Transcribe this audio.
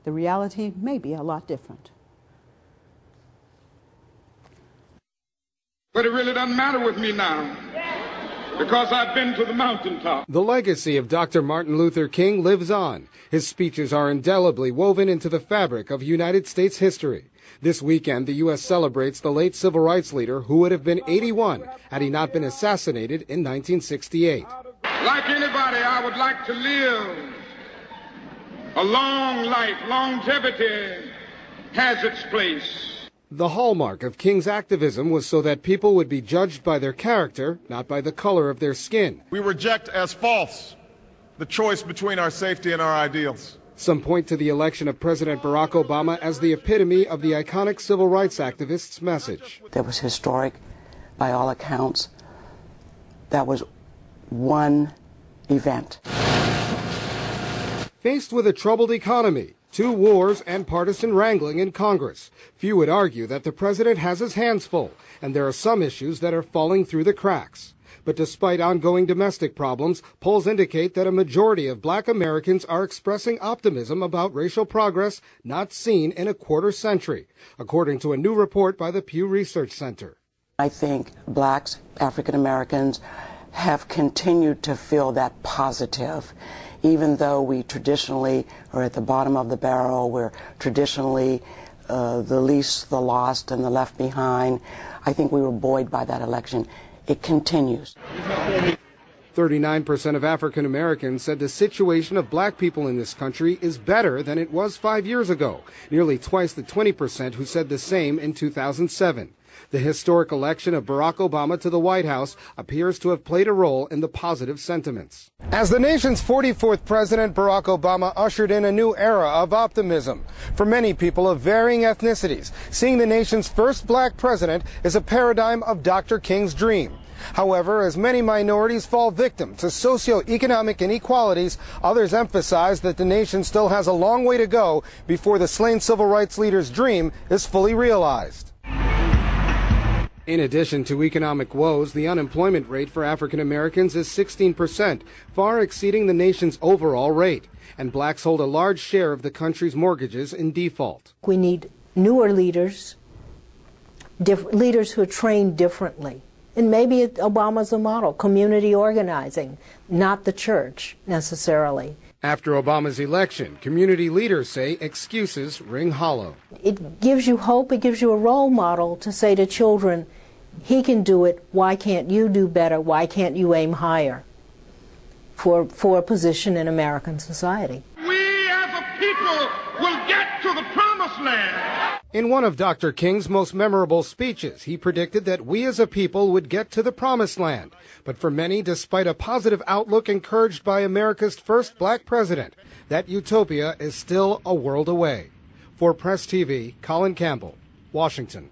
The reality may be a lot different. But it really doesn't matter with me now, because I've been to the mountaintop. The legacy of Dr. Martin Luther King lives on. His speeches are indelibly woven into the fabric of United States history. This weekend, the U.S. celebrates the late civil rights leader who would have been 81 had he not been assassinated in 1968. Like anybody, I would like to live a long life. Longevity has its place. The hallmark of King's activism was so that people would be judged by their character, not by the color of their skin. We reject as false the choice between our safety and our ideals. Some point to the election of President Barack Obama as the epitome of the iconic civil rights activist's message. That was historic by all accounts. That was one event. Faced with a troubled economy, 2 wars, and partisan wrangling in Congress, few would argue that the president has his hands full, and there are some issues that are falling through the cracks. But despite ongoing domestic problems, polls indicate that a majority of black Americans are expressing optimism about racial progress not seen in a quarter century, according to a new report by the Pew Research Center. I think blacks, African Americans, have continued to feel that positive. Even though we traditionally are at the bottom of the barrel, we're traditionally the least, the lost, and the left behind. I think we were buoyed by that election. It continues. 39% of African Americans said the situation of black people in this country is better than it was 5 years ago, nearly twice the 20% who said the same in 2007. The historic election of Barack Obama to the White House appears to have played a role in the positive sentiments. As the nation's 44th president, Barack Obama ushered in a new era of optimism. For many people of varying ethnicities, seeing the nation's first black president is a paradigm of Dr. King's dream. However, as many minorities fall victim to socioeconomic inequalities, others emphasize that the nation still has a long way to go before the slain civil rights leader's dream is fully realized. In addition to economic woes, the unemployment rate for African Americans is 16%, far exceeding the nation's overall rate. And blacks hold a large share of the country's mortgages in default. We need newer leaders, leaders who are trained differently. And maybe Obama's a model, community organizing, not the church necessarily. After Obama's election, community leaders say excuses ring hollow. It gives you hope, it gives you a role model to say to children, he can do it, why can't you do better, why can't you aim higher for a position in American society? We as a people will get to the promised land. In one of Dr. King's most memorable speeches, he predicted that we as a people would get to the promised land. But for many, despite a positive outlook encouraged by America's first black president, that utopia is still a world away. For Press TV, Colin Campbell, Washington.